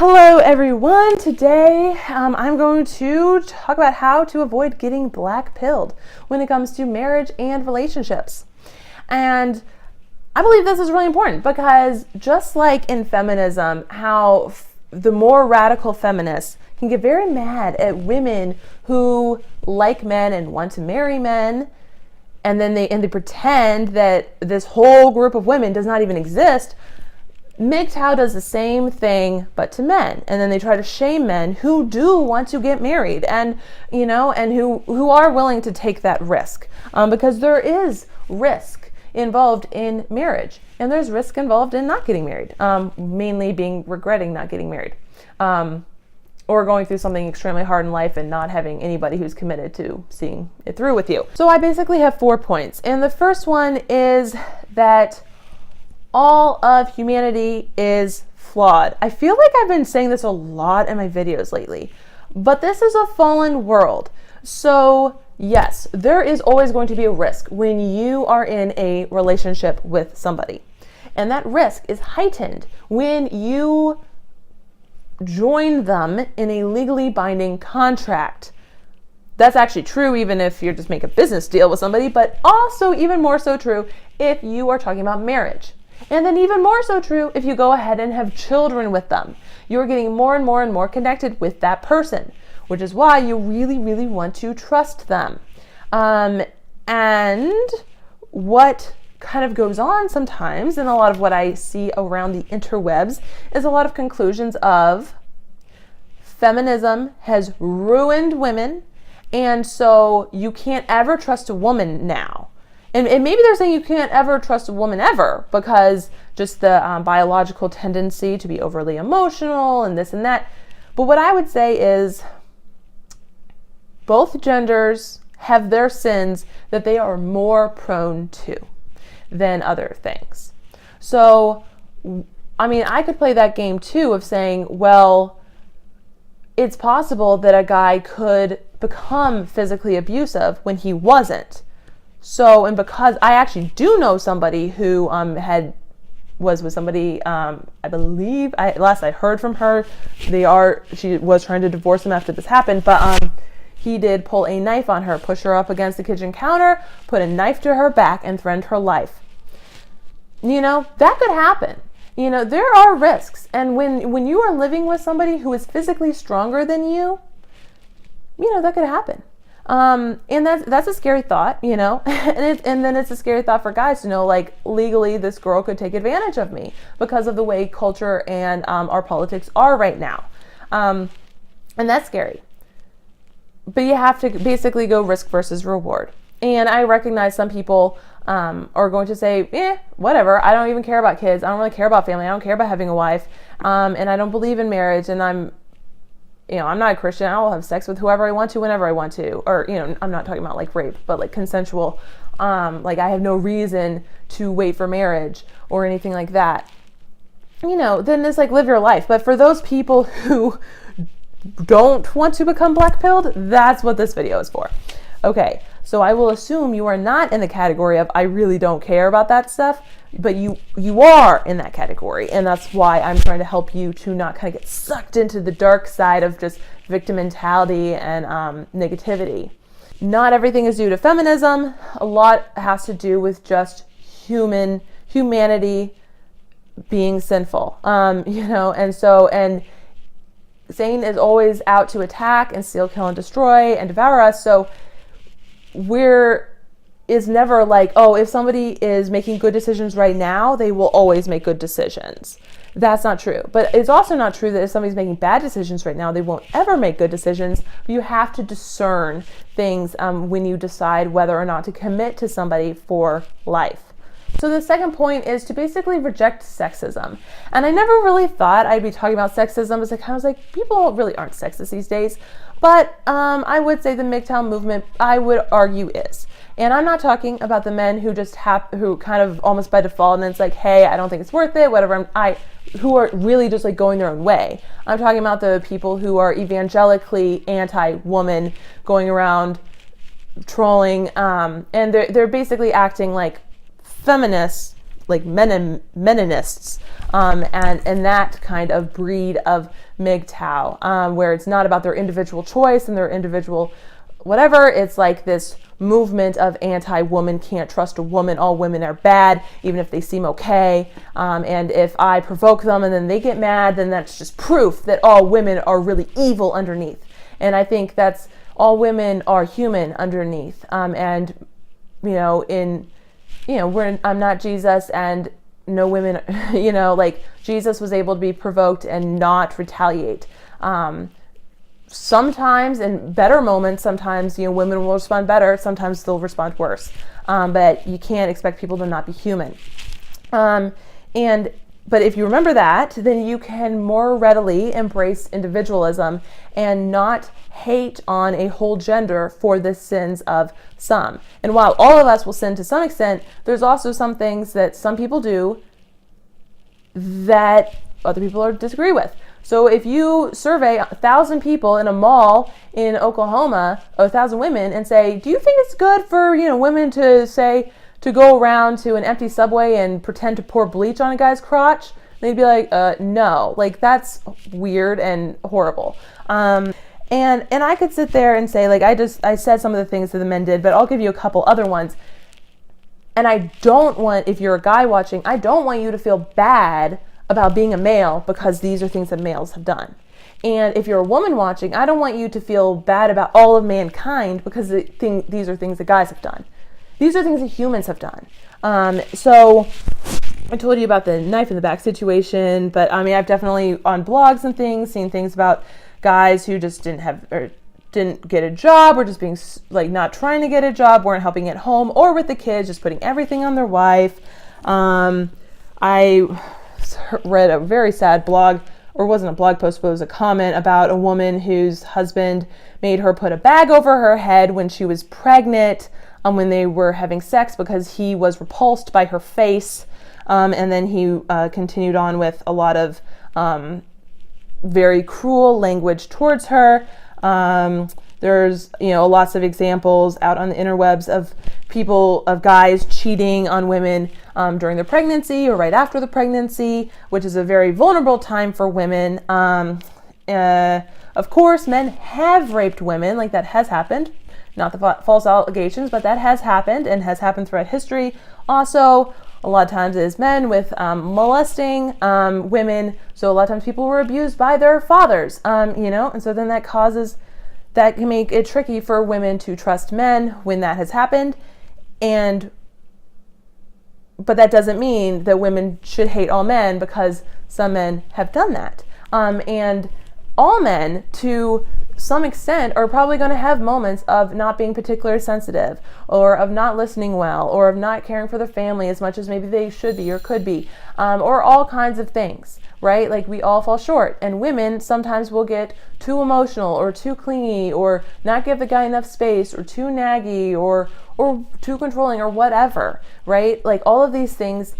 Hello everyone. Today I'm going to talk about how to avoid getting black-pilled when it comes to marriage and relationships. And I believe this is really important because just like in feminism, how the more radical feminists can get very mad at women who like men and want to marry men, and then they pretend that this whole group of women does not even exist. MGTOW does the same thing, but to men. And then they try to shame men who do want to get married and who are willing to take that risk. Because there is risk involved in marriage and there's risk involved in not getting married. Mainly regretting not getting married. Or going through something extremely hard in life and not having anybody who's committed to seeing it through with you. So I basically have 4 points. And the first one is that all of humanity is flawed. I feel like I've been saying this a lot in my videos lately, but this is a fallen world. So yes, there is always going to be a risk when you are in a relationship with somebody. And that risk is heightened when you join them in a legally binding contract. That's actually true even if you're just making a business deal with somebody, but also even more so true if you are talking about marriage. And then even more so true if you go ahead and have children with them. You're getting more and more and more connected with that person, which is why you really, really want to trust them. And what kind of goes on sometimes, and a lot of what I see around the interwebs, is a lot of conclusions of feminism has ruined women, and so you can't ever trust a woman now. And maybe they're saying you can't ever trust a woman ever because just the biological tendency to be overly emotional and this and that. But what I would say is both genders have their sins that they are more prone to than other things. So, I mean, I could play that game too of saying, well, it's possible that a guy could become physically abusive when he wasn't. So, and because I actually do know somebody who was with somebody, I believe, last I heard from her, she was trying to divorce him after this happened, but he did pull a knife on her, push her up against the kitchen counter, put a knife to her back, and threatened her life. That could happen. There are risks. And when you are living with somebody who is physically stronger than you, that could happen. And that's a scary thought, and then it's a scary thought for guys to know, like, legally this girl could take advantage of me because of the way culture and our politics are right now. And that's scary. But you have to basically go risk versus reward. And I recognize some people are going to say, whatever, I don't even care about kids. I don't really care about family. I don't care about having a wife. And I don't believe in marriage. And I'm not a Christian. I will have sex with whoever I want to, whenever I want to. Or, I'm not talking about like rape, but like consensual. Like I have no reason to wait for marriage or anything like that. Then it's like, live your life. But for those people who don't want to become black-pilled, that's what this video is for. Okay, so I will assume you are not in the category of I really don't care about that stuff, but you are in that category, and that's why I'm trying to help you to not kind of get sucked into the dark side of just victim mentality and negativity. Not everything is due to feminism. A lot has to do with just humanity being sinful. And Satan is always out to attack and steal, kill, and destroy and devour us. So is never like, oh, if somebody is making good decisions right now, they will always make good decisions. That's not true. But it's also not true that if somebody's making bad decisions right now, they won't ever make good decisions. You have to discern things when you decide whether or not to commit to somebody for life. So the second point is to basically reject sexism. And I never really thought I'd be talking about sexism because I was like, people really aren't sexist these days. But I would say the MGTOW movement, I would argue, is. And I'm not talking about the men who just who kind of almost by default, and it's like, hey, I don't think it's worth it, whatever. Who are really just like going their own way. I'm talking about the people who are evangelically anti-woman, going around trolling, and they're basically acting like feminists like meninists, and that kind of breed of MGTOW, where it's not about their individual choice and their individual whatever. It's like this movement of anti-woman, can't trust a woman, all women are bad, even if they seem okay. And if I provoke them and then they get mad, then that's just proof that all women are really evil underneath. And I think that's all women are human underneath. And, I'm not Jesus, and no women, like Jesus was able to be provoked and not retaliate. Sometimes in better moments, sometimes, women will respond better, sometimes they'll respond worse. But you can't expect people to not be human. But if you remember that, then you can more readily embrace individualism and not hate on a whole gender for the sins of some. And while all of us will sin to some extent, there's also some things that some people do that other people disagree with. So if you survey 1,000 people in a mall in Oklahoma, 1,000 women, and say, do you think it's good for, women to go around to an empty subway and pretend to pour bleach on a guy's crotch? They'd be like, no, like that's weird and horrible. And I could sit there and say, like, I said some of the things that the men did, but I'll give you a couple other ones. And I don't want, if you're a guy watching, I don't want you to feel bad about being a male because these are things that males have done. And if you're a woman watching, I don't want you to feel bad about all of mankind because these are things that guys have done. These are things that humans have done. So I told you about the knife in the back situation, but I've definitely on blogs and things seen things about guys who just didn't get a job, or just being like not trying to get a job, weren't helping at home or with the kids, just putting everything on their wife. I read a very sad blog, or wasn't a blog post, but it was a comment about a woman whose husband made her put a bag over her head when she was pregnant, when they were having sex, because he was repulsed by her face. And then he continued on with a lot of very cruel language towards her. There's, lots of examples out on the interwebs of guys cheating on women during their pregnancy or right after the pregnancy, which is a very vulnerable time for women. Of course, men have raped women, like that has happened. Not the false allegations, but that has happened and has happened throughout history. Also, a lot of times it is men with molesting women. So a lot of times people were abused by their fathers, and so then that can make it tricky for women to trust men when that has happened. But that doesn't mean that women should hate all men, because some men have done that. And all men, to some extent, are probably going to have moments of not being particularly sensitive, or of not listening well, or of not caring for their family as much as maybe they should be or could be, or all kinds of things, right? Like, we all fall short. And women sometimes will get too emotional or too clingy, or not give the guy enough space, or too naggy, or too controlling, or whatever, right? Like, all of these things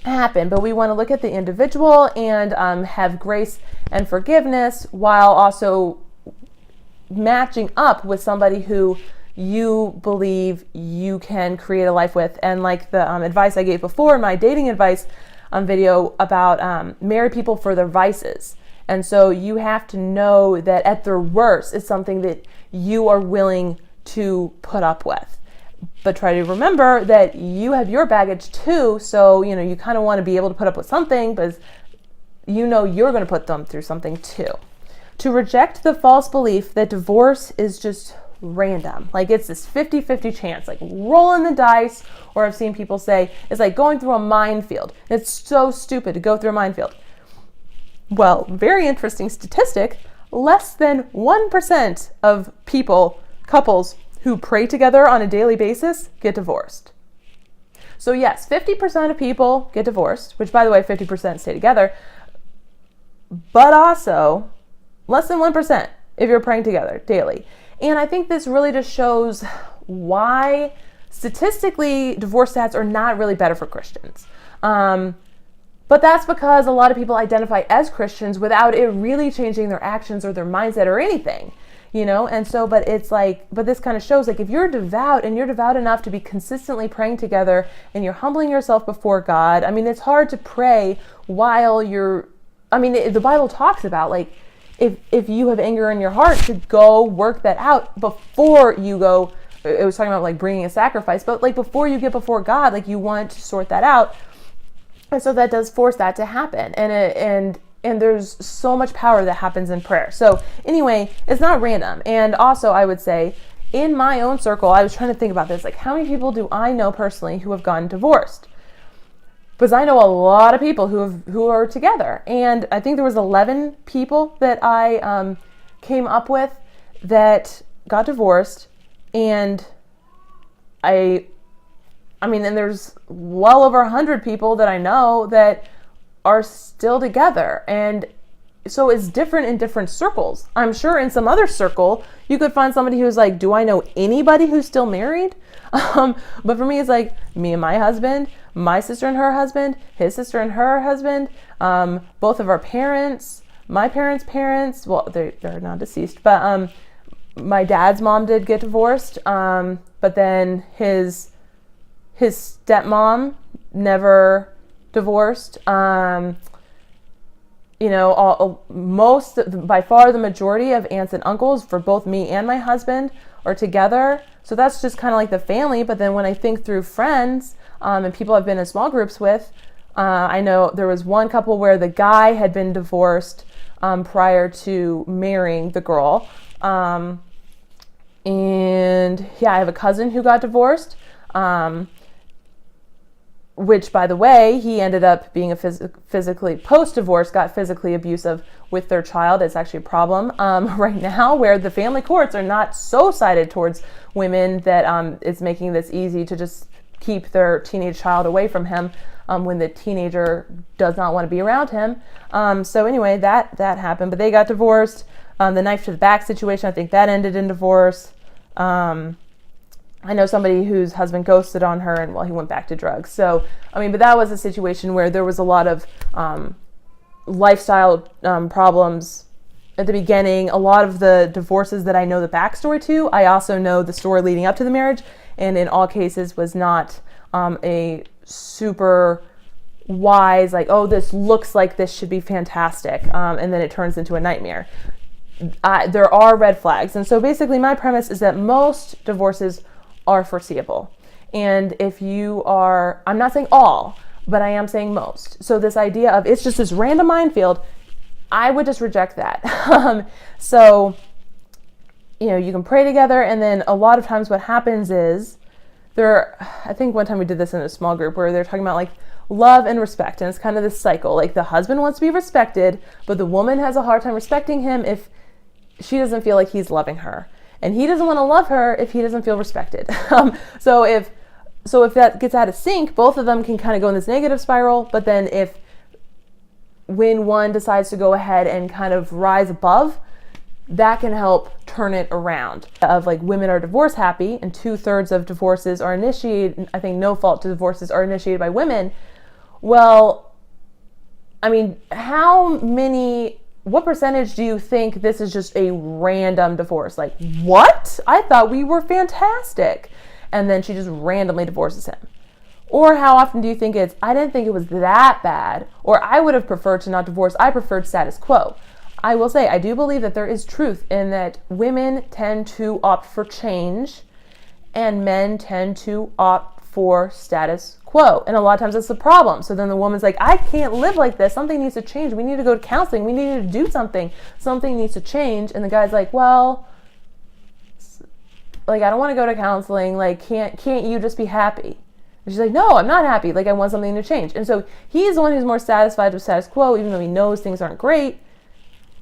happen, but we want to look at the individual and have grace and forgiveness, while also matching up with somebody who you believe you can create a life with. And like the advice I gave before, my dating advice video about marry people for their vices. And so you have to know that at their worst, it's something that you are willing to put up with. But try to remember that you have your baggage too. So, you kind of want to be able to put up with something, but you're going to put them through something too. To reject the false belief that divorce is just random. Like, it's this 50-50 chance, like rolling the dice. Or I've seen people say it's like going through a minefield. It's so stupid to go through a minefield. Well, very interesting statistic. Less than 1% of couples who pray together on a daily basis get divorced. So yes, 50% of people get divorced, which, by the way, 50% stay together. But also less than 1% if you're praying together daily. And I think this really just shows why statistically divorce stats are not really better for Christians. But that's because a lot of people identify as Christians without it really changing their actions or their mindset or anything. And so, but it's like, but this kind of shows, like, if you're devout and you're devout enough to be consistently praying together and you're humbling yourself before God, I mean, it's hard to pray while the Bible talks about, like, if you have anger in your heart, to go work that out before you go. It was talking about, like, bringing a sacrifice, but, like, before you get before God, like, you want to sort that out. And so that does force that to happen. And there's so much power that happens in prayer. So anyway, it's not random. And also, I would say, in my own circle, I was trying to think about this, like, how many people do I know personally who have gotten divorced? Because I know a lot of people who are together. And I think there was 11 people that I came up with that got divorced. And and there's well over 100 people that I know that are still together. And so it's different in different circles. I'm sure in some other circle, you could find somebody who's like, do I know anybody who's still married? But for me, it's like me and my husband, my sister and her husband, his sister and her husband, both of our parents, my parents, well, they're not deceased, but my dad's mom did get divorced, but then his stepmom never divorced. By far the majority of aunts and uncles for both me and my husband are together. So that's just kind of like the family. But then when I think through friends and people I've been in small groups with, I know there was one couple where the guy had been divorced prior to marrying the girl. I have a cousin who got divorced. Which, by the way, he ended up being physically, post-divorce, got physically abusive with their child. It's actually a problem right now where the family courts are not so sided towards women that it's making this easy to just keep their teenage child away from him when the teenager does not want to be around him. So anyway, that happened, but they got divorced. The knife to the back situation, I think that ended in divorce. I know somebody whose husband ghosted on her and, well, he went back to drugs. So, but that was a situation where there was a lot of lifestyle problems at the beginning. A lot of the divorces that I know the backstory to, I also know the story leading up to the marriage, and in all cases was not a super wise, like, oh, this looks like this should be fantastic, and then it turns into a nightmare. There are red flags. And so basically my premise is that most divorces are foreseeable. And if you are, I'm not saying all, but I am saying most. So this idea of it's just this random minefield, I would just reject that. You can pray together, and then a lot of times what happens is I think one time we did this in a small group where they're talking about, like, love and respect. And it's kind of this cycle. Like, the husband wants to be respected, but the woman has a hard time respecting him if she doesn't feel like he's loving her. And he doesn't want to love her if he doesn't feel respected. So if that gets out of sync, both of them can kind of go in this negative spiral. But then when one decides to go ahead and kind of rise above, that can help turn it around. Of, like, women are divorce happy, and 2/3 of divorces are initiated, I think no fault divorces are initiated by women. Well, what percentage do you think this is just a random divorce? Like, what? I thought we were fantastic. And then she just randomly divorces him. Or how often do you think it's, I didn't think it was that bad, or I would have preferred to not divorce, I preferred status quo. I will say, I do believe that there is truth in that women tend to opt for change and men tend to opt for status quo. And a lot of times that's the problem. So then the woman's like, I can't live like this. Something needs to change. We need to go to counseling. We need to do something. Something needs to change. And the guy's like, well, like, I don't want to go to counseling. Like, can't you just be happy? And she's like, no, I'm not happy. Like, I want something to change. And so he's the one who's more satisfied with status quo, even though he knows things aren't great.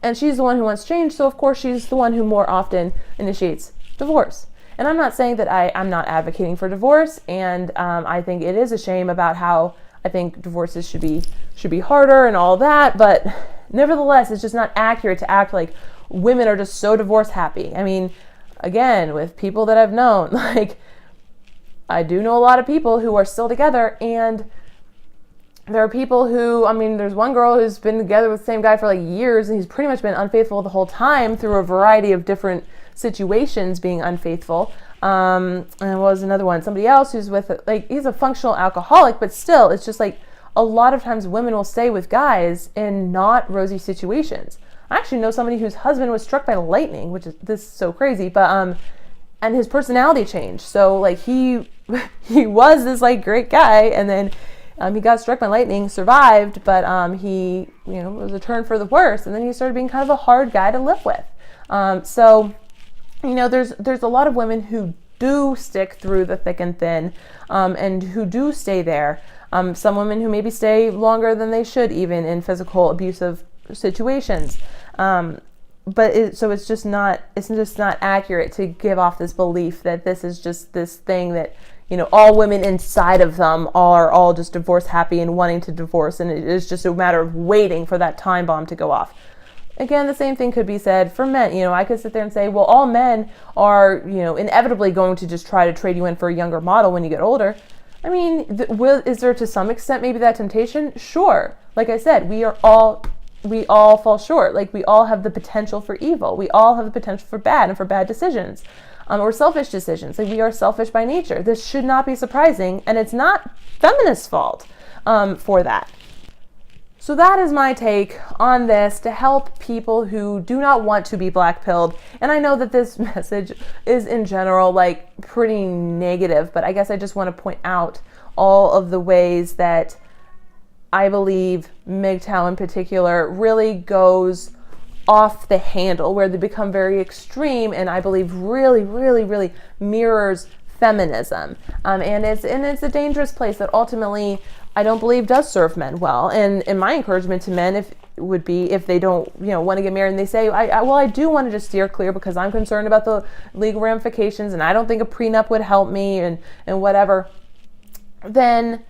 And she's the one who wants change. So of course she's the one who more often initiates divorce. And I'm not saying that I'm not advocating for divorce, and I think it is a shame about how I think divorces should be harder and all that, but nevertheless, it's just not accurate to act like women are just so divorce happy. Again, with people that I've known, like, I do know a lot of people who are still together, and there are people who, there's one girl who's been together with the same guy for like years, and he's pretty much been unfaithful the whole time through a variety of different situations being unfaithful. And what was another one? Somebody else who's with, like, he's a functional alcoholic, but still, it's just like a lot of times women will stay with guys in not rosy situations. I actually know somebody whose husband was struck by lightning, which is, this is so crazy, but and his personality changed. So like he was this like great guy, and then he got struck by lightning, survived, but he, you know, was a turn for the worse, and then he started being kind of a hard guy to live with. So, you know, there's a lot of women who do stick through the thick and thin, and who do stay there. Some women who maybe stay longer than they should, even in physical abusive situations. So it's just not accurate to give off this belief that this is just this thing that, you know, all women inside of them are all just divorce happy and wanting to divorce, and it is just a matter of waiting for that time bomb to go off. Again, the same thing could be said for men. You know, I could sit there and say, well, all men are, you know, inevitably going to just try to trade you in for a younger model when you get older. I mean, is there to some extent maybe that temptation? Sure. Like I said, we all fall short. Like, we all have the potential for evil. We all have the potential for bad and for bad decisions, or selfish decisions. Like, we are selfish by nature. This should not be surprising, and it's not feminists' fault for that. So that is my take on this, to help people who do not want to be black-pilled. And I know that this message is in general like pretty negative, but I guess I just want to point out all of the ways that I believe MGTOW in particular really goes off the handle, where they become very extreme, and I believe really, really, really mirrors feminism. And it's a dangerous place that ultimately I don't believe does serve men well. And my encouragement to men would be, if they don't, you know, want to get married and they say, I do want to just steer clear because I'm concerned about the legal ramifications and I don't think a prenup would help me and whatever, then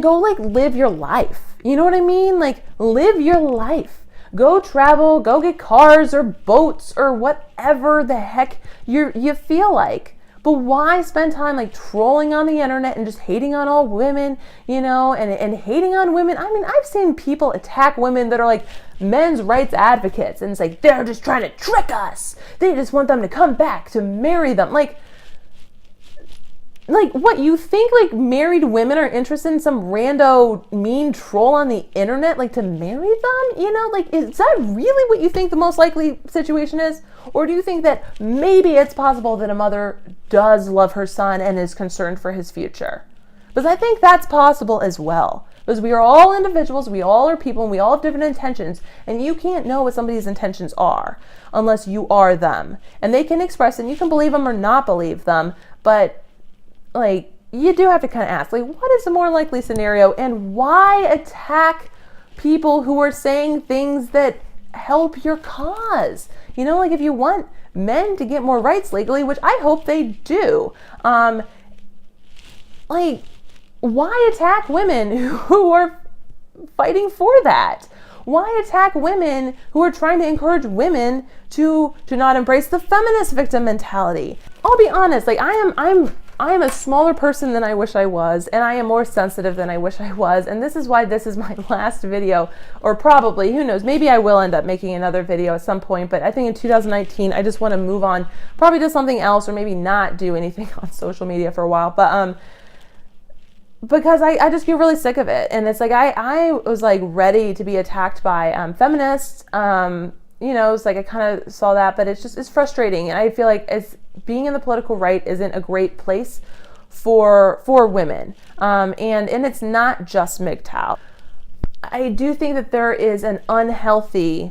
go like live your life. You know what I mean? Like, live your life. Go travel, go get cars or boats or whatever the heck you feel like. But why spend time like trolling on the internet and just hating on all women, you know, and hating on women? I mean, I've seen people attack women that are like men's rights advocates, and it's like, they're just trying to trick us. They just want them to come back to marry them. Like what, you think like married women are interested in some rando mean troll on the internet, like to marry them? You know, like, is that really what you think the most likely situation is? Or do you think that maybe it's possible that a mother does love her son and is concerned for his future? Because I think that's possible as well. Because we are all individuals, we all are people, and we all have different intentions, and you can't know what somebody's intentions are unless you are them. And they can express it, and you can believe them or not believe them, but like, you do have to kind of ask, like, what is the more likely scenario, and why attack people who are saying things that help your cause? You know, like, if you want men to get more rights legally, which I hope they do, like, why attack women who are fighting for that? Why attack women who are trying to encourage women to not embrace the feminist victim mentality? I'll be honest, like, I am a smaller person than I wish I was, and I am more sensitive than I wish I was, and this is why this is my last video, or probably, who knows, maybe I will end up making another video at some point, but I think in 2019, I just want to move on, probably to something else, or maybe not do anything on social media for a while, but because I just feel really sick of it, and it's like, I was like ready to be attacked by feminists, you know, it's like I kind of saw that, but it's frustrating, and I feel like being in the political right isn't a great place for women, and it's not just MGTOW. I do think that there is an unhealthy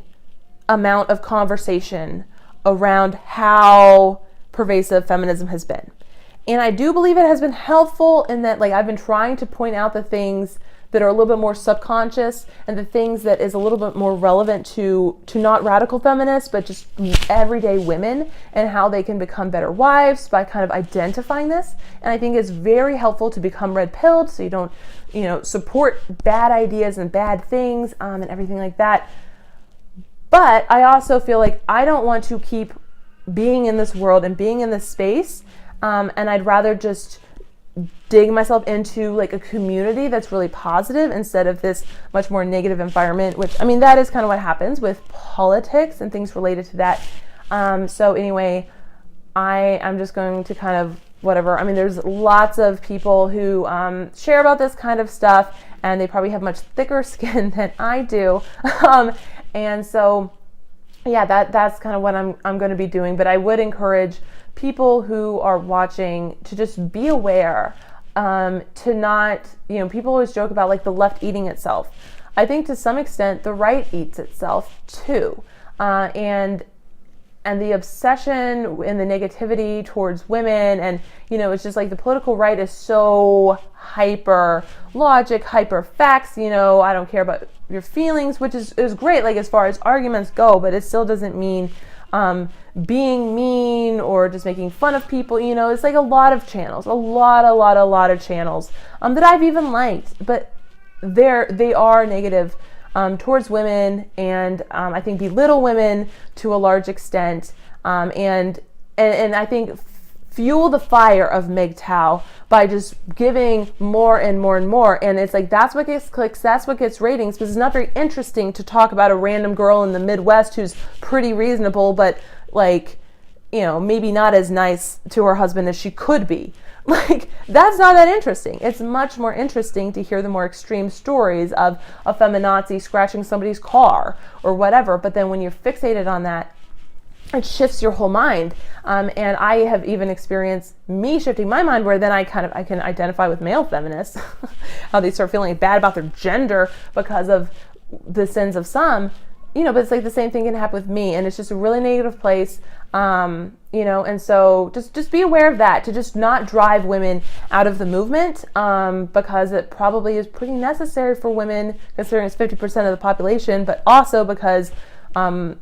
amount of conversation around how pervasive feminism has been, and I do believe it has been helpful in that, like, I've been trying to point out the things that are a little bit more subconscious, and the things that is a little bit more relevant to not radical feminists, but just everyday women, and how they can become better wives by kind of identifying this. And I think it's very helpful to become red-pilled, so you don't, you know, support bad ideas and bad things, and everything like that. But I also feel like I don't want to keep being in this world and being in this space, and I'd rather just dig myself into like a community that's really positive instead of this much more negative environment, which, I mean, that is kind of what happens with politics and things related to that. So anyway, I'm just going to kind of whatever. I mean, there's lots of people who share about this kind of stuff, and they probably have much thicker skin than I do. And so, yeah, that's kind of what I'm going to be doing. But I would encourage people who are watching to just be aware, to not, people always joke about like the left eating itself. I think to some extent the right eats itself too. And the obsession and the negativity towards women, and it's just like the political right is so hyper logic, hyper facts. I don't care about your feelings, which is great, like as far as arguments go, but it still doesn't mean being mean or just making fun of people. It's like a lot of channels, a lot of channels that I've even liked, but they are negative towards women, and I think belittle women to a large extent, and I think fuel the fire of MGTOW by just giving more and more and more. And it's like, that's what gets clicks, that's what gets ratings, because it's not very interesting to talk about a random girl in the Midwest who's pretty reasonable, but like, maybe not as nice to her husband as she could be. Like, that's not that interesting. It's much more interesting to hear the more extreme stories of a feminazi scratching somebody's car or whatever. But then when you're fixated on that, it shifts your whole mind. And I have even experienced me shifting my mind, where then I can identify with male feminists, how they start feeling bad about their gender because of the sins of some. But it's like the same thing can happen with me, and it's just a really negative place. And so just be aware of that, to just not drive women out of the movement, because it probably is pretty necessary for women, considering it's 50% of the population, but also because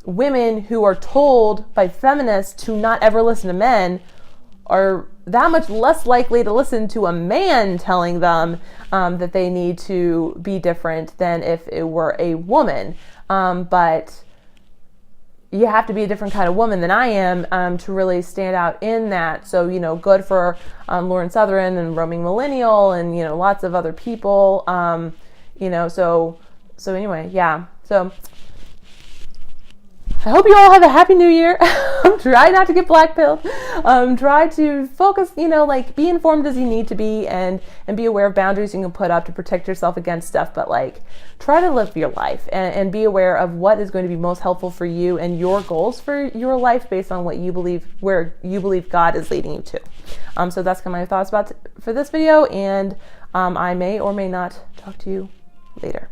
women who are told by feminists to not ever listen to men are that much less likely to listen to a man telling them that they need to be different than if it were a woman. But you have to be a different kind of woman than I am to really stand out in that. So, good for Lauren Southern and Roaming Millennial and, lots of other people. So anyway, yeah. So I hope you all have a happy new year. Try not to get blackpilled. Try to focus, like be informed as you need to be, and be aware of boundaries you can put up to protect yourself against stuff. But like, try to live your life and be aware of what is going to be most helpful for you and your goals for your life based on what you believe, where you believe God is leading you to. So that's kind of my thoughts for this video, and I may or may not talk to you later.